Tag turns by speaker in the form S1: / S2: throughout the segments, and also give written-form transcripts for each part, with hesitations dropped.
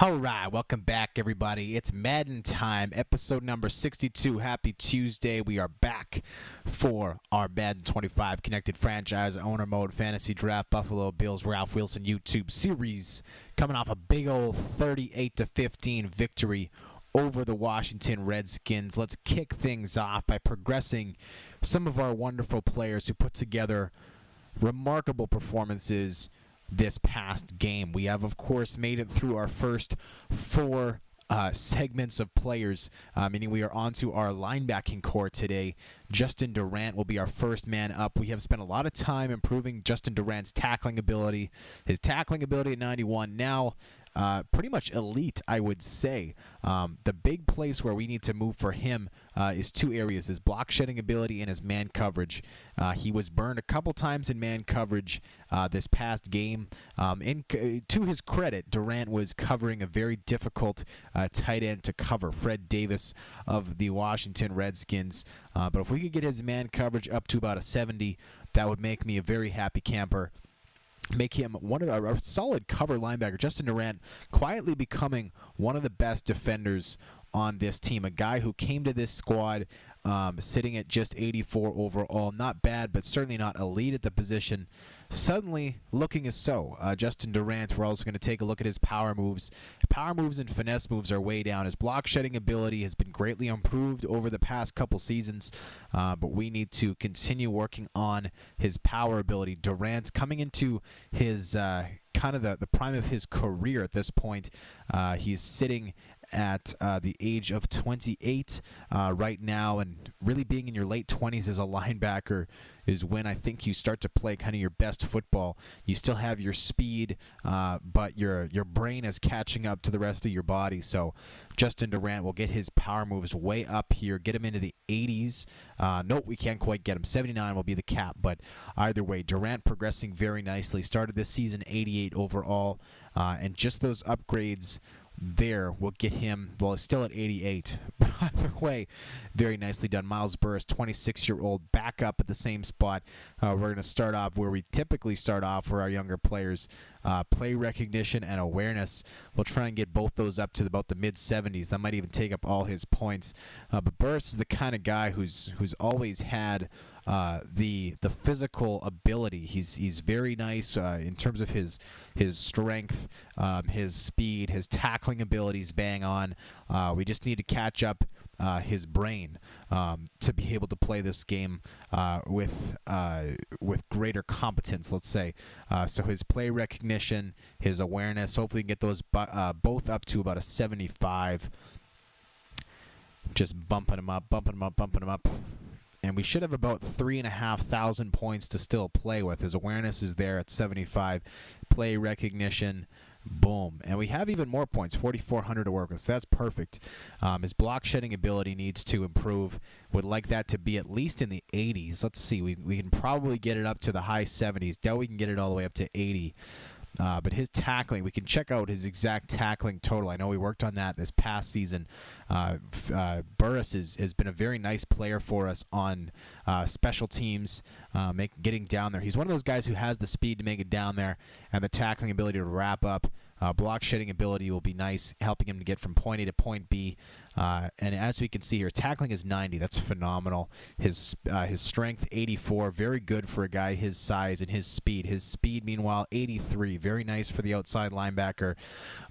S1: All right, welcome back, everybody. It's Madden time, episode number 62. Happy Tuesday. We are back for our Madden 25 Connected Franchise Owner Mode Fantasy Draft Buffalo Bills Ralph Wilson YouTube series, coming off a big old 38-15 victory over the Washington Redskins. Let's kick things off by progressing some of our wonderful players who put together remarkable performances this past game. We have, of course, made it through our first four segments of players, meaning we are on to our linebacking core today. Justin Durant will be our first man up. We have spent a lot of time improving Justin Durant's tackling ability. His tackling ability at 91 now pretty much elite, I would say. The big place where we need to move for him is two areas: his block shedding ability and his man coverage. He was burned a couple times in man coverage this past game. To his credit, Durant was covering a very difficult tight end to cover, Fred Davis of the Washington Redskins. But if we could get his man coverage up to about a 70, that would make me a very happy camper. Make him one of a solid cover linebacker. Justin Durant quietly becoming one of the best defenders on this team. A guy who came to this squad sitting at just 84 overall. Not bad, but certainly not elite at the position. Suddenly looking as so. Justin Durant, we're also going to take a look at his power moves. Power moves and finesse moves are way down. His block shedding ability has been greatly improved over the past couple seasons, but we need to continue working on his power ability. Durant's coming into his kind of the prime of his career at this point. He's sitting at the age of 28 right now, and really being in your late 20s as a linebacker is when I think you start to play kind of your best football. You still have your speed, but your brain is catching up to the rest of your body. So Justin Durant will get his power moves way up here, get him into the 80s. Nope, we can't quite get him. 79 will be the cap, but either way, Durant progressing very nicely. Started this season 88 overall, and just those upgrades there will get him, well, still at 88, but either way, very nicely done. Miles Burris, 26-year-old, back up at the same spot. We're going to start off where we typically start off for our younger players. Play recognition and awareness. We'll try and get both those up to about the mid-70s. That might even take up all his points. But Burris is the kind of guy who's always had the physical ability. He's very nice in terms of his strength, his speed, his tackling abilities bang on. We just need to catch up his brain to be able to play this game with greater competence, let's say. So his play recognition, his awareness, hopefully we can get those both up to about a 75. Just bumping him up. And we should have about 3,500 points to still play with. His awareness is there at 75. Play recognition, boom. And we have even more points, 4,400 to work with. So that's perfect. His block shedding ability needs to improve. Would like that to be at least in the 80s. Let's see. We can probably get it up to the high 70s. Doubt we can get it all the way up to 80. But his tackling, we can check out his exact tackling total. I know we worked on that this past season. Burris has been a very nice player for us on special teams, getting down there. He's one of those guys who has the speed to make it down there and the tackling ability to wrap up. Block shedding ability will be nice, helping him to get from point A to point B. And as we can see here, tackling is 90. That's phenomenal. His strength, 84. Very good for a guy his size and his speed. His speed, meanwhile, 83. Very nice for the outside linebacker.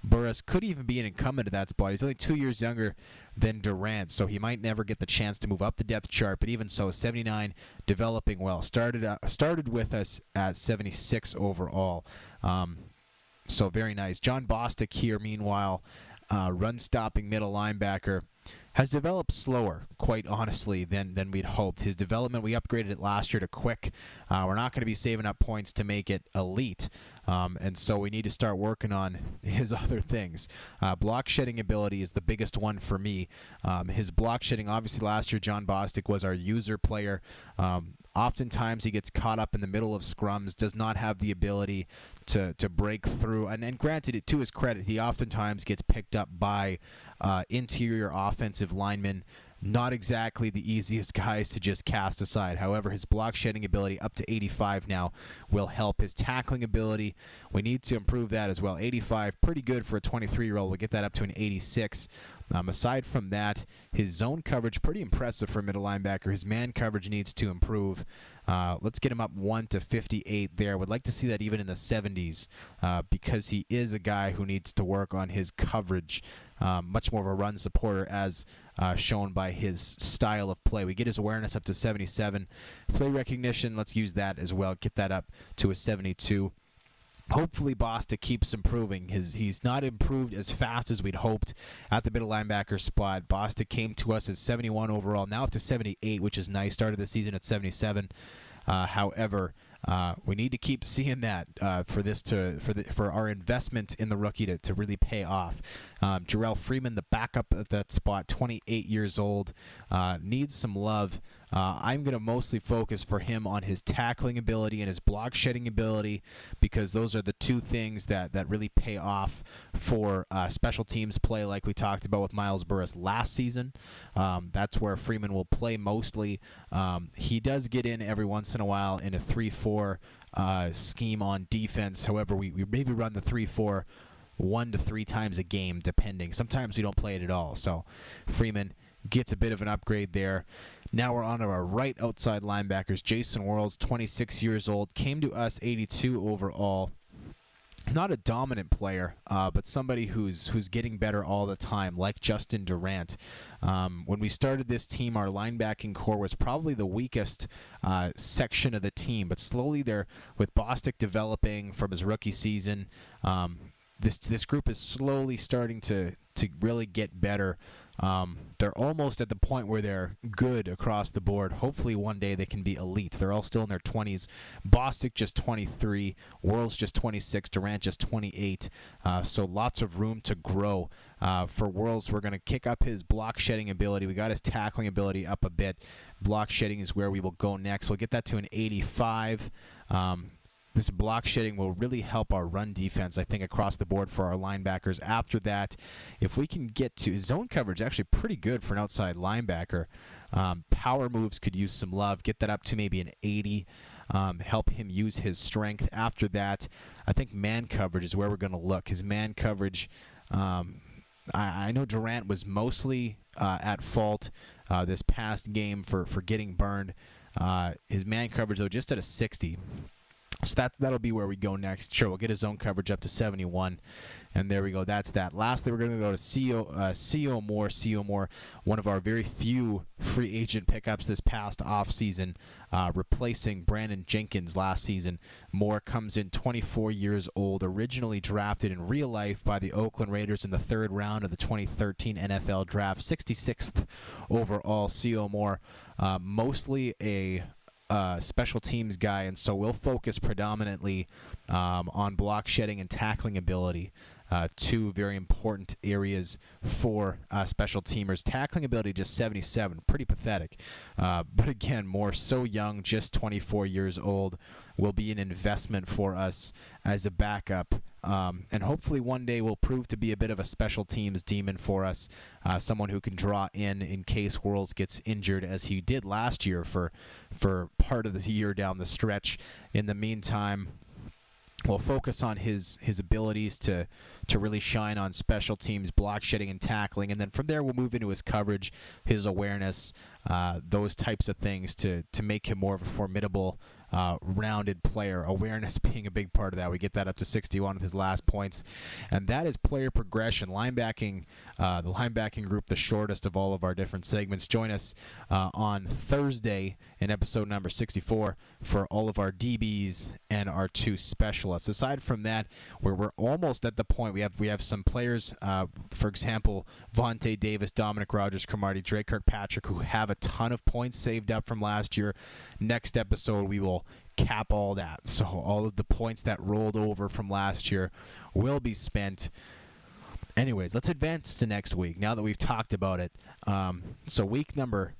S1: Burris could even be an incumbent at that spot. He's only 2 years younger than Durant, so he might never get the chance to move up the depth chart. But even so, 79, developing well. Started with us at 76 overall. So very nice. John Bostic here, meanwhile, run-stopping middle linebacker, has developed slower, quite honestly, than we'd hoped. His development, we upgraded it last year to quick. We're not going to be saving up points to make it elite, and so we need to start working on his other things. Block shedding ability is the biggest one for me. His block shedding, obviously last year, John Bostic was our user player. Oftentimes he gets caught up in the middle of scrums, does not have the ability to break through. And granted, to his credit, he oftentimes gets picked up by interior offensive linemen not exactly the easiest guys to just cast aside. However, his block shedding ability up to 85 now will help. His tackling ability, we need to improve that as well. 85, pretty good for a 23-year-old. We'll get that up to an 86. Aside from that, his zone coverage, pretty impressive for a middle linebacker. His man coverage needs to improve. Let's get him up 1 to 58 there. Would like to see that even in the 70s because he is a guy who needs to work on his coverage. Much more of a run supporter as shown by his style of play. We get his awareness up to 77. Play recognition, let's use that as well. Get that up to a 72. Hopefully Bostic keeps improving. He's not improved as fast as we'd hoped at the middle linebacker spot. Bostic came to us as 71 overall, now up to 78, which is nice. Started the season at 77. However, we need to keep seeing that for our investment in the rookie to really pay off. Jarrell Freeman, the backup at that spot, 28 years old, needs some love. I'm going to mostly focus for him on his tackling ability and his block shedding ability because those are the two things that really pay off for special teams play like we talked about with Miles Burris last season. That's where Freeman will play mostly. He does get in every once in a while in a 3-4 scheme on defense. However, we maybe run the 3-4 1 to 3 times a game, depending. Sometimes we don't play it at all. So Freeman gets a bit of an upgrade there. Now we're on to our right outside linebackers. Jason Worlds, 26 years old, came to us 82 overall. Not a dominant player, but somebody who's getting better all the time, like Justin Durant. When we started this team, our linebacking core was probably the weakest section of the team, but slowly with Bostic developing from his rookie season, this group is slowly starting to really get better. They're almost at the point where they're good across the board. Hopefully one day they can be elite. They're all still in their 20s. Bostic just 23, Worlds just 26, Durant just 28. So lots of room to grow. For Worlds, we're going to kick up his block shedding ability. We got his tackling ability up a bit. Block shedding is where we will go next. We'll get that to an 85. This block shedding will really help our run defense, I think, across the board for our linebackers. After that, if we can get to zone coverage, actually pretty good for an outside linebacker. Power moves could use some love. Get that up to maybe an 80. Help him use his strength. After that, I think man coverage is where we're going to look. His man coverage, I know Durant was mostly at fault this past game for getting burned. His man coverage, though, just at a 60. So that'll be where we go next. Sure, we'll get his zone coverage up to 71. And there we go. That's that. Lastly, we're going to go to C.O. Moore. C.O. Moore, one of our very few free agent pickups this past offseason, replacing Brandon Jenkins last season. Moore comes in 24 years old, originally drafted in real life by the Oakland Raiders in the 3rd round of the 2013 NFL Draft, 66th overall. C.O. Moore, mostly a special teams guy, and so we'll focus predominantly on block shedding and tackling ability. Two very important areas for special teamers. Tackling ability just 77, pretty pathetic. But again, Moore so young, just 24 years old, will be an investment for us as a backup. And hopefully one day will prove to be a bit of a special teams demon for us. Someone who can draw in case Worlds gets injured, as he did last year for part of the year down the stretch. In the meantime, we'll focus on his abilities to really shine on special teams, block shedding and tackling, and then from there we'll move into his coverage, his awareness, those types of things to make him more of a formidable, rounded player. Awareness being a big part of that. We get that up to 61 with his last points, and that is player progression. Linebacking, the linebacking group, the shortest of all of our different segments. Join us on Thursday in episode number 64 for all of our DBs and our 2 specialists. Aside from that, we're almost at the point. We have some players, for example, Vontae Davis, Dominic Rogers, Cromartie, Drake Kirkpatrick, who have a ton of points saved up from last year. Next episode, we will cap all that. So all of the points that rolled over from last year will be spent. Anyways, let's advance to next week now that we've talked about it. So week number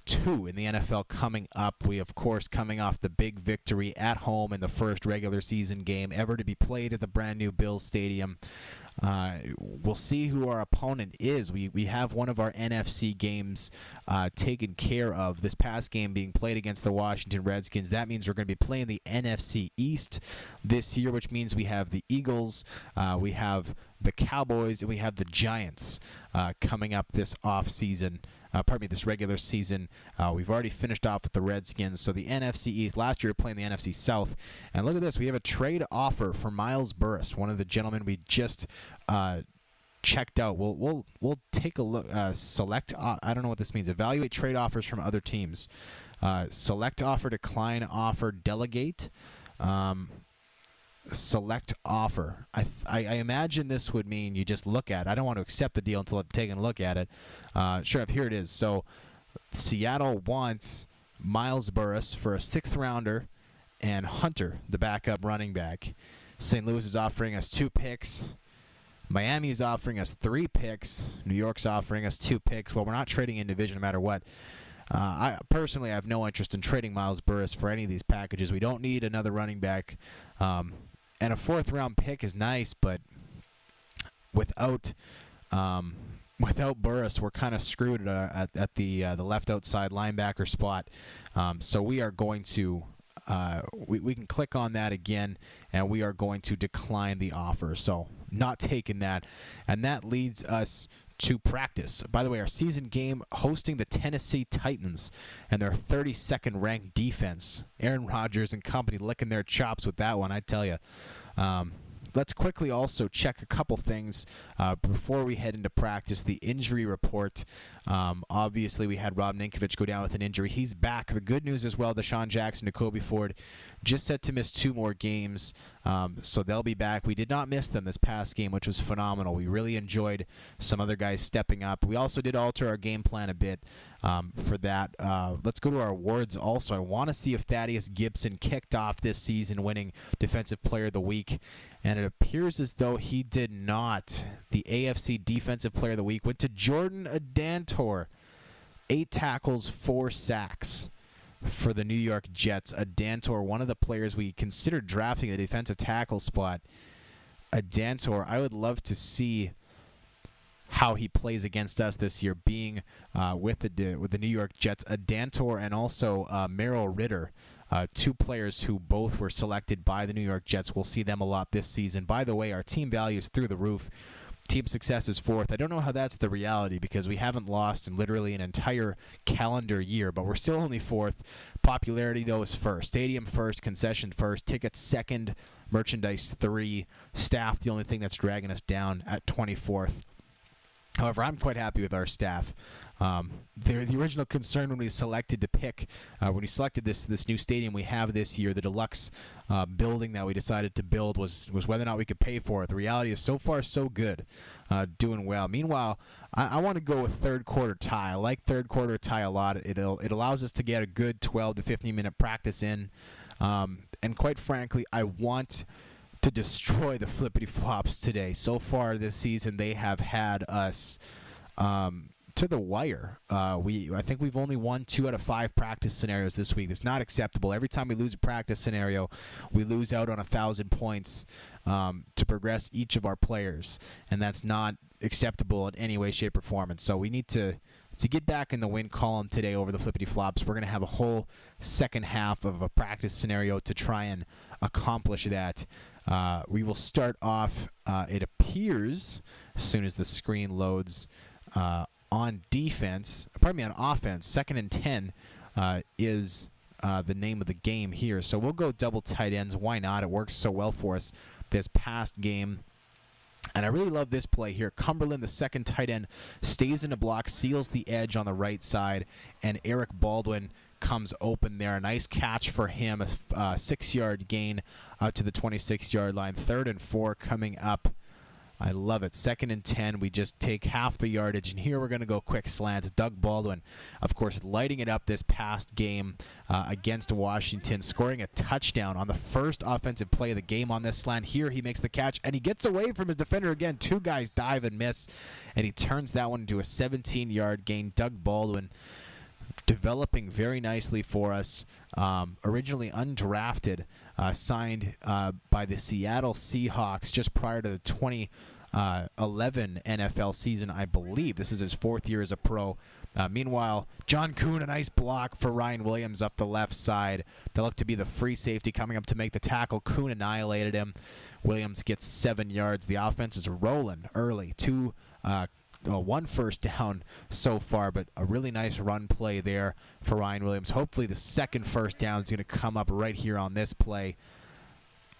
S1: 2 in the NFL coming up. We, of course, coming off the big victory at home in the first regular season game ever to be played at the brand new Bills Stadium. We'll see who our opponent is. We have one of our NFC games taken care of. This past game being played against the Washington Redskins. That means we're going to be playing the NFC East this year, which means we have the Eagles, we have the Cowboys, and we have the Giants coming up this this regular season. We've already finished off with the Redskins. So the NFC East, last year we were playing the NFC South. And look at this. We have a trade offer for Miles Burris, one of the gentlemen we just checked out. We'll take a look. Select, I don't know what this means. Evaluate trade offers from other teams. Select offer, decline offer, delegate. Select offer. I imagine this would mean you just look at it. I don't want to accept the deal until I've taken a look at it. Sure, here it is. So Seattle wants Miles Burris for a 6th rounder and Hunter, the backup running back. St. Louis is offering us 2 picks. Miami is offering us 3 picks. New York's offering us 2 picks. Well, we're not trading in division no matter what. I personally have no interest in trading Miles Burris for any of these packages. We don't need another running back. And a 4th-round pick is nice, but without Burris, we're kind of screwed at the left outside linebacker spot. So we are going to we can click on that again, and we are going to decline the offer. So not taking that, and that leads us to practice. By the way, our season game hosting the Tennessee Titans and their 32nd ranked defense. Aaron Rodgers and company licking their chops with that one, I tell you. Let's quickly also check a couple things before we head into practice. The injury report. Obviously, we had Rob Ninkovich go down with an injury. He's back. The good news as well, Deshaun Jackson, Jacoby Ford, just set to miss 2 more games, so they'll be back. We did not miss them this past game, which was phenomenal. We really enjoyed some other guys stepping up. We also did alter our game plan a bit for that. Let's go to our awards also. I want to see if Thaddeus Gibson kicked off this season winning Defensive Player of the Week, and it appears as though he did not. The AFC Defensive Player of the Week went to Jordan Adantor. 8 tackles, 4 sacks for the New York Jets. Adantor, one of the players we considered drafting the defensive tackle spot. Adantor, I would love to see how he plays against us this year, being with the New York Jets. Adantor and also Merrill Ritter, 2 players who both were selected by the New York Jets. We'll see them a lot this season. By the way, our team value is through the roof. Team success is 4th. I don't know how that's the reality because we haven't lost in literally an entire calendar year, but we're still only 4th. Popularity, though, is 1st. Stadium 1st, concession 1st, tickets 2nd, merchandise 3, staff the only thing that's dragging us down at 24th. However, I'm quite happy with our staff. The original concern when we selected this new stadium we have this year, the deluxe building that we decided to build, was whether or not we could pay for it. The reality is so far so good, doing well. Meanwhile, I want to go with 3rd quarter tie. I like 3rd quarter tie a lot. It allows us to get a good 12 to 15 minute practice in, and quite frankly, I want to destroy the flippity flops today. So far this season, they have had us to the wire. I think we've only won 2 out of 5 practice scenarios this week. It's not acceptable. Every time we lose a practice scenario, we lose out on 1,000 points to progress each of our players, and that's not acceptable in any way, shape, or form. And so we need to get back in the win column today over the flippity flops. We're going to have a whole second half of a practice scenario to try and accomplish that. We will start off, it appears, as soon as the screen loads, on offense. 2nd and 10 is the name of the game here. So we'll go double tight ends. Why not? It works so well for us this past game. And I really love this play here. Cumberland, the 2nd tight end, stays in the block, seals the edge on the right side, and Eric Baldwin comes open there. A nice catch for him, a 6-yard gain out to the 26-yard line. 3rd and 4 coming up. I love it. 2nd and 10. We just take half the yardage, and here we're going to go quick slants. Doug Baldwin, of course, lighting it up this past game against Washington, scoring a touchdown on the first offensive play of the game on this slant. Here he makes the catch, and he gets away from his defender again. 2 guys dive and miss, and he turns that one into a 17-yard gain. Doug Baldwin developing very nicely for us. Originally undrafted, signed by the Seattle Seahawks just prior to the 11 NFL season, I believe. This is his 4th year as a pro. Meanwhile, John Kuhn, a nice block for Ryan Williams up the left side. That looked to be the free safety coming up to make the tackle. Kuhn annihilated him. Williams gets 7 yards. The offense is rolling early. One first down so far, but a really nice run play there for Ryan Williams. Hopefully the second first down is going to come up right here on this play.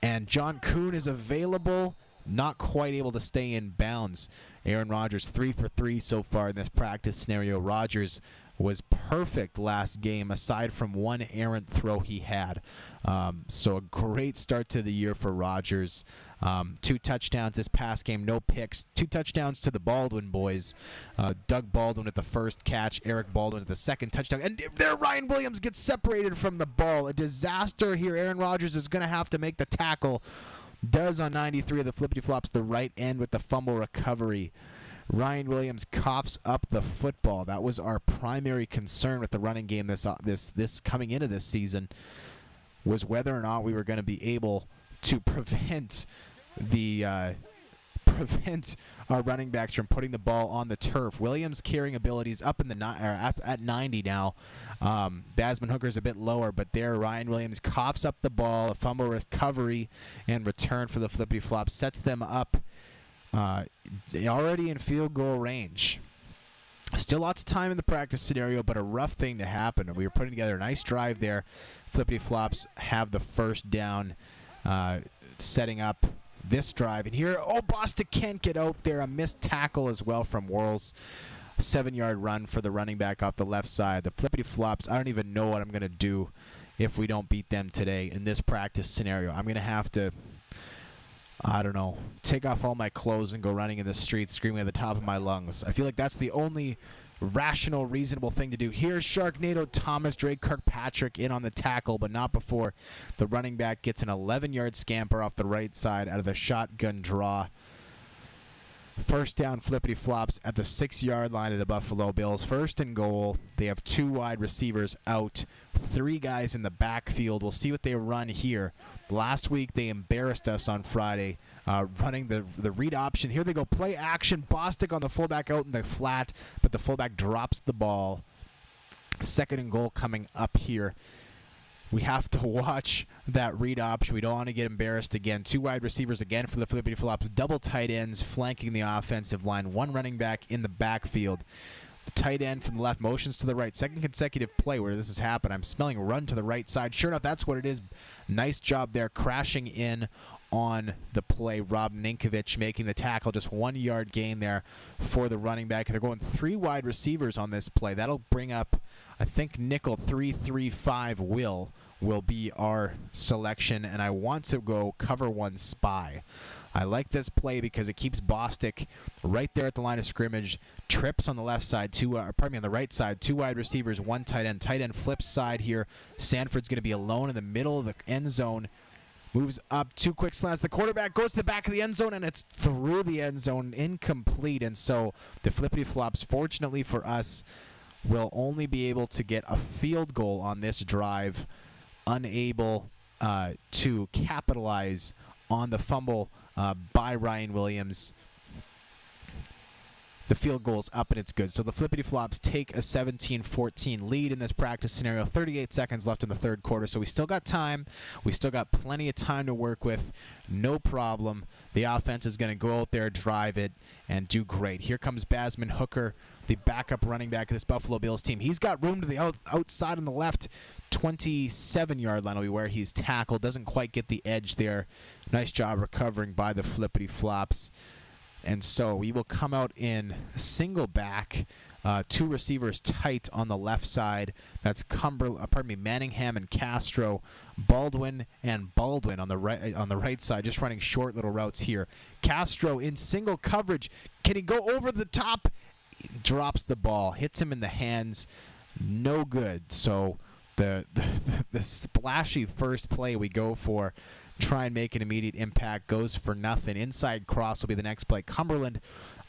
S1: And John Kuhn is available, not quite able to stay in bounds. Aaron Rodgers 3 for 3 so far in this practice scenario. Rodgers was perfect last game aside from one errant throw he had. So a great start to the year for Rodgers. 2 touchdowns this past game, no picks. 2 touchdowns to the Baldwin boys. Doug Baldwin at the first catch, Eric Baldwin at the second touchdown. And there Ryan Williams gets separated from the ball. A disaster here. Aaron Rodgers is going to have to make the tackle. Does on 93 of the flippity flops, the right end with the fumble recovery. Ryan Williams coughs up the football. That was our primary concern with the running game this coming into this season, was whether or not we were going to be able to prevent our running backs from putting the ball on the turf. Williams' carrying abilities up in the at 90 now. Basman Hooker's a bit lower, but there Ryan Williams coughs up the ball. A fumble recovery and return for the flippity flop sets them up already in field goal range. Still lots of time in the practice scenario, but a rough thing to happen. We were putting together a nice drive there. Flippity flops have the first down, setting up this drive. And here, Bostic can't get out there. A missed tackle as well from Worrells. 7-yard run for the running back off the left side. The flippity flops, I don't even know what I'm going to do if we don't beat them today in this practice scenario. I'm going to have to, I don't know, take off all my clothes and go running in the streets screaming at the top of my lungs. I feel like that's the only rational, reasonable thing to do. Here's Sharknado Thomas, Drake Kirkpatrick in on the tackle, but not before the running back gets an 11-yard scamper off the right side out of the shotgun draw. First down, flippity flops at the 6-yard line of the Buffalo Bills. First and goal. They have 2 wide receivers out, 3 guys in the backfield. We'll see what they run here. Last week they embarrassed us on Friday, running the read option. Here they go, play action. Bostic on the fullback out in the flat, but the fullback drops the ball. Second and goal coming up here. We have to watch that read option. We don't want to get embarrassed again. 2 wide receivers again for the flippity flops. Double tight ends flanking the offensive line. 1 running back in the backfield. The tight end from the left motions to the right. Second consecutive play where this has happened. I'm smelling a run to the right side. Sure enough, that's what it is. Nice job there, crashing in on the play. Rob Ninkovich making the tackle. Just 1-yard gain there for the running back. They're going 3 wide receivers on this play. That'll bring up, I think, nickel 3-3-5 will be our selection, and I want to go cover 1 spy. I like this play because it keeps Bostic right there at the line of scrimmage. Trips on the left side, on the right side. 2 wide receivers, 1 tight end. Tight end flips side here. Sanford's going to be alone in the middle of the end zone. Moves up, 2 quick slants. The quarterback goes to the back of the end zone, and it's through the end zone, incomplete. And so the flippity flops, fortunately for us, will only be able to get a field goal on this drive, unable to capitalize on the fumble by Ryan Williams. The field goal's up and it's good. So the flippity flops take a 17-14 lead in this practice scenario. 38 seconds left in the third quarter, so we still got time. We still got plenty of time to work with. No problem. The offense is going to go out there, drive it, and do great. Here comes Basman Hooker, the backup running back of this Buffalo Bills team. He's got room to the outside on the left. 27-yard line will be where he's tackled. Doesn't quite get the edge there. Nice job recovering by the flippity flops. And so we will come out in single back, 2 receivers tight on the left side. That's Manningham and Castro, Baldwin and Baldwin on the right side, just running short little routes here. Castro in single coverage. Can he go over the top? He drops the ball, hits him in the hands. No good. So the splashy first play we go for, try and make an immediate impact, goes for nothing. Inside cross will be the next play. Cumberland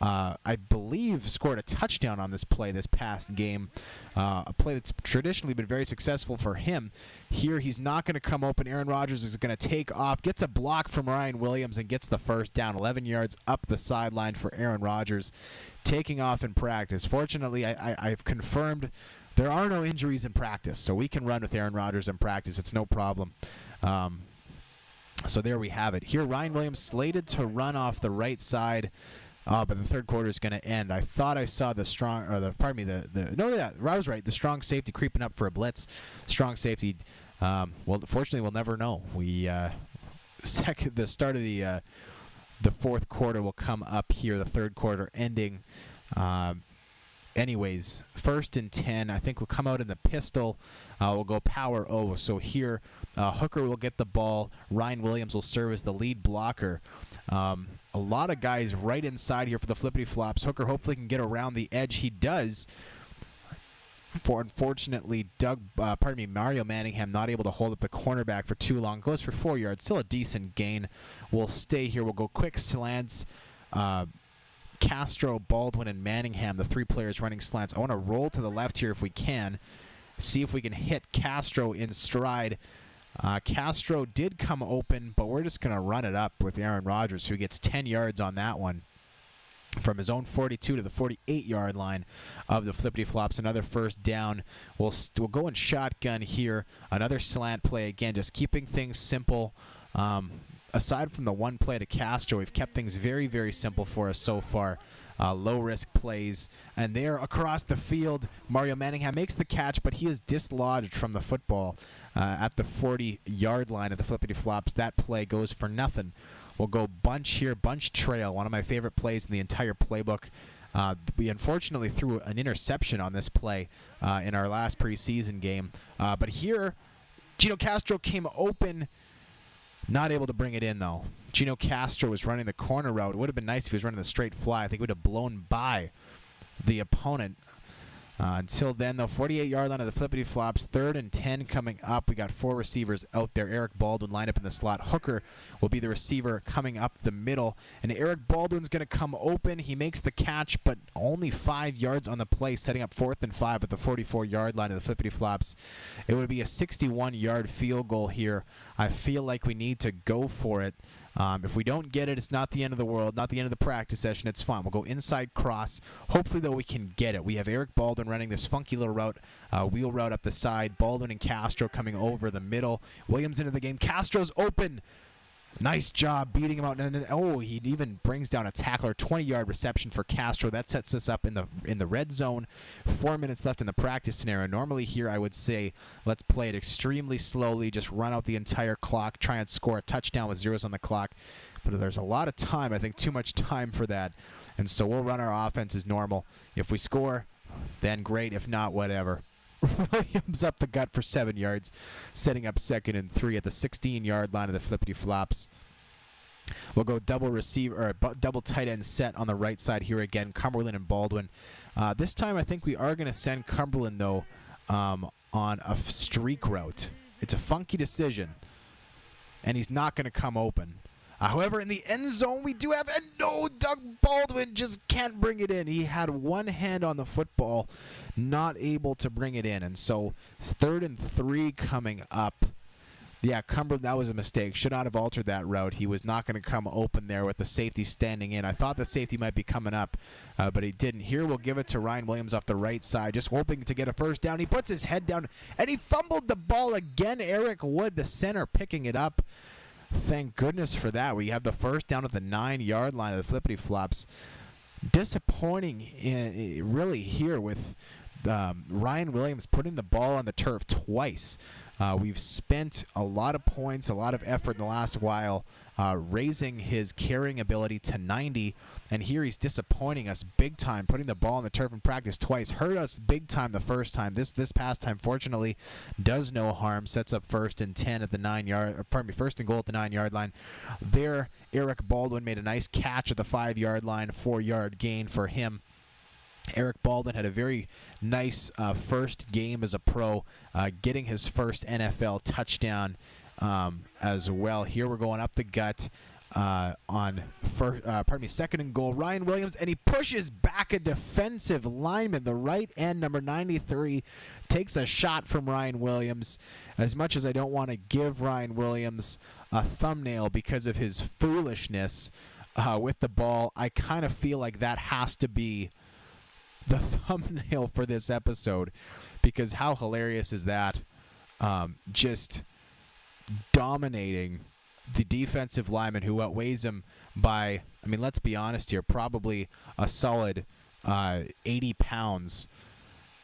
S1: I believe, scored a touchdown on this play this past game. A play that's traditionally been very successful for him. Here, he's not going to come open. Aaron Rodgers is going to take off, gets a block from Ryan Williams, and gets the first down. 11 yards up the sideline for Aaron Rodgers, taking off in practice. Fortunately, I've confirmed there are no injuries in practice, so we can run with Aaron Rodgers in practice. It's no problem. So there we have it. Here, Ryan Williams slated to run off the right side. But the third quarter is going to end. I thought I saw the strong, or the, pardon me, I was right. The strong safety creeping up for a blitz. Strong safety. Well, fortunately, we'll never know. The start of the fourth quarter will come up here. The third quarter ending. Anyways, 1st and 10. I think we'll come out in the pistol. We'll go power O. So here, Hooker will get the ball. Ryan Williams will serve as the lead blocker. A lot of guys right inside here for the flippity flops. Hooker hopefully can get around the edge. He does. Unfortunately, Mario Manningham not able to hold up the cornerback for too long. Goes for 4 yards. Still a decent gain. We'll stay here. We'll go quick slants. Castro, Baldwin, and Manningham, the three players running slants. I want to roll to the left here if we can. See if we can hit Castro in stride. Castro did come open, but we're just going to run it up with Aaron Rodgers, who gets 10 yards on that one. From his own 42 to the 48-yard line of the flippity flops. Another first down. We'll go in shotgun here. Another slant play again, just keeping things simple. Aside from the one play to Castro, we've kept things very, very simple for us so far. Low-risk plays. And there across the field, Mario Manningham makes the catch, but he is dislodged from the football at the 40-yard line of the flippity flops. That play goes for nothing. We'll go bunch here, bunch trail, one of my favorite plays in the entire playbook. We unfortunately threw an interception on this play in our last preseason game. But here, Gino Castro came open, not able to bring it in, though. Gino Castro was running the corner route. It would have been nice if he was running the straight fly. I think he would have blown by the opponent. Until then, though, 48-yard line of the flippity flops. 3rd and 10 coming up. We got 4 receivers out there. Eric Baldwin lined up in the slot. Hooker will be the receiver coming up the middle. And Eric Baldwin's going to come open. He makes the catch, but only 5 yards on the play, setting up 4th and 5 at the 44-yard line of the flippity flops. It would be a 61-yard field goal here. I feel like we need to go for it. If we don't get it, it's not the end of the world, not the end of the practice session. It's fine. We'll go inside cross. Hopefully, though, we can get it. We have Eric Baldwin running this funky little route, wheel route up the side. Baldwin and Castro coming over the middle. Williams into the game. Castro's open. Nice job beating him out. And he even brings down a tackler. 20-yard reception for Castro. That sets us up in the red zone. 4 minutes left in the practice scenario. Normally here I would say let's play it extremely slowly. Just run out the entire clock. Try and score a touchdown with zeros on the clock. But there's a lot of time. I think too much time for that. And so we'll run our offense as normal. If we score, then great. If not, whatever. Williams up the gut for 7 yards, setting up 2nd and 3 at the 16-yard line of the flippity flops. We'll go double tight end set on the right side here again. Cumberland and Baldwin. This time I think we are going to send Cumberland, though, on a streak route. It's a funky decision, and he's not going to come open. However, in the end zone, we do have, and no, Doug Baldwin just can't bring it in. He had one hand on the football, not able to bring it in. And so it's 3rd and 3 coming up. Yeah, Cumberland, that was a mistake. Should not have altered that route. He was not going to come open there with the safety standing in. I thought the safety might be coming up, but he didn't. Here we'll give it to Ryan Williams off the right side, just hoping to get a first down. He puts his head down, and he fumbled the ball again. Eric Wood, the center, picking it up. Thank goodness for that. We have the first down at the 9-yard line of the flippity flops. Disappointing really here with Ryan Williams putting the ball on the turf twice. We've spent a lot of points, a lot of effort in the last while raising his carrying ability to 90, and here he's disappointing us big time, putting the ball on the turf in practice twice. Hurt us big time the first time. This past time, fortunately, does no harm. Sets up 1st and 10 at the 1st and goal at the 9-yard line. There, Eric Baldwin made a nice catch at the 5-yard line, 4-yard gain for him. Eric Baldwin had a very nice first game as a pro, getting his first NFL touchdown as well. Here we're going up the gut on second and goal. Ryan Williams, and he pushes back a defensive lineman. The right end, number 93, takes a shot from Ryan Williams. As much as I don't want to give Ryan Williams a thumbnail because of his foolishness with the ball, I kind of feel like that has to be the thumbnail for this episode, because how hilarious is that? Just dominating the defensive lineman who outweighs him by, I mean, let's be honest here, probably a solid 80 pounds.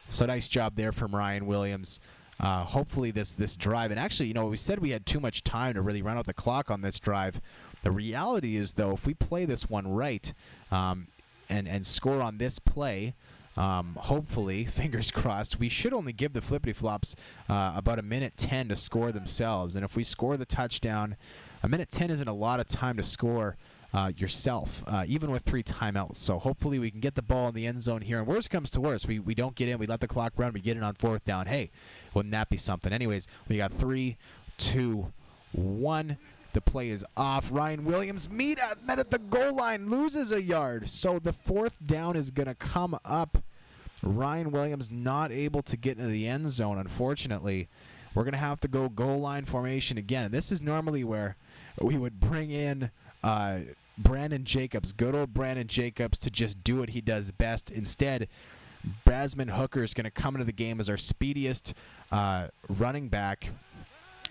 S1: So nice job there from Ryan Williams. Hopefully this drive, and actually, we said we had too much time to really run out the clock on this drive. The reality is, though, if we play this one right and score on this play, hopefully, fingers crossed, we should only give the Flippity Flops about 1:10 to score themselves. And if we score the touchdown, 1:10 isn't a lot of time to score yourself, even with 3 timeouts. So hopefully we can get the ball in the end zone here. And worst comes to worst, we don't get in. We let the clock run. We get in on 4th down. Hey, wouldn't that be something? Anyways, we got 3, 2, 1. The play is off. Ryan Williams met at the goal line, loses a yard. So the 4th down is going to come up. Ryan Williams not able to get into the end zone, unfortunately. We're going to have to go goal line formation again. And this is normally where we would bring in Brandon Jacobs, good old Brandon Jacobs, to just do what he does best. Instead, Basman Hooker is going to come into the game as our speediest running back.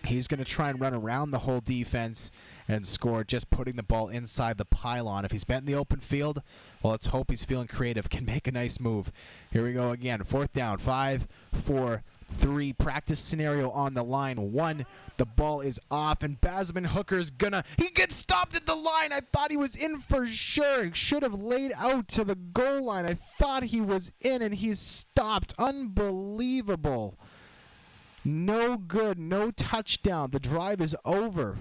S1: He's going to try and run around the whole defense and score, just putting the ball inside the pylon. If he's been in the open field, well, let's hope he's feeling creative, can make a nice move. Here we go again. 4th down. 5, 4, 3. Practice scenario on the line. 1. The ball is off, and Basman Hooker's he gets stopped at the line. I thought he was in for sure. He should have laid out to the goal line. I thought he was in, and he's stopped. Unbelievable. No good. No touchdown. The drive is over.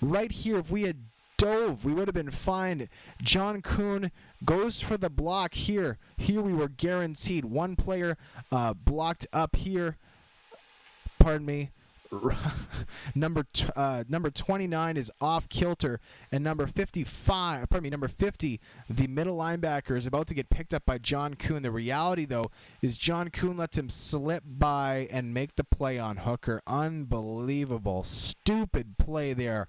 S1: Right here, if we had dove, we would have been fine. John Kuhn goes for the block here. Here we were guaranteed. One player blocked up here. Pardon me. Number 29 is off kilter, and number 50, the middle linebacker, is about to get picked up by John Kuhn. The reality, though, is John Kuhn lets him slip by and make the play on Hooker. Unbelievable. Stupid play there.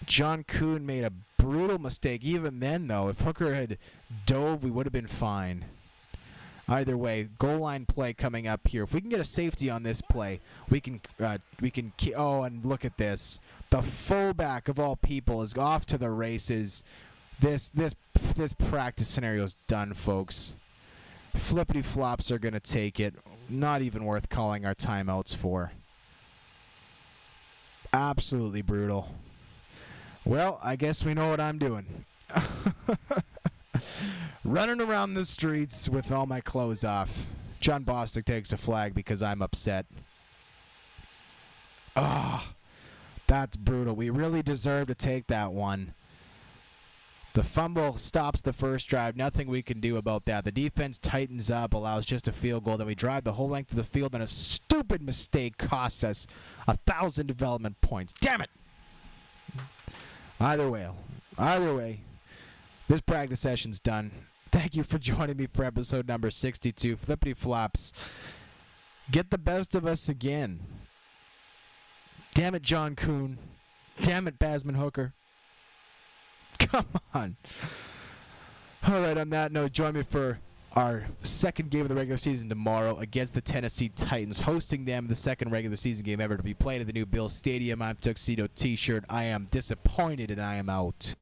S1: John Kuhn made a brutal mistake. Even then, though, if Hooker had dove, we would have been fine. Either way, goal line play coming up here. If we can get a safety on this play, we can. Oh, and look at this. The fullback of all people is off to the races. This practice scenario is done, folks. Flippity Flops are gonna take it. Not even worth calling our timeouts for. Absolutely brutal. Well, I guess we know what I'm doing. Running around the streets with all my clothes off. John Bostic takes a flag because I'm upset. Oh, that's brutal. We really deserve to take that one. The fumble stops the first drive. Nothing we can do about that. The defense tightens up, allows just a field goal. Then we drive the whole length of the field, and a stupid mistake costs us 1,000 development points. Damn it! Either way, this practice session's done. Thank you for joining me for episode number 62. Flippity Flops, get the best of us again. Damn it, John Kuhn. Damn it, Basman Hooker. Come on. All right, on that note, join me for our second game of the regular season tomorrow against the Tennessee Titans, hosting them, the second regular season game ever to be played at the new Bill Stadium. I'm Tuxedo T-shirt. I am disappointed, and I am out.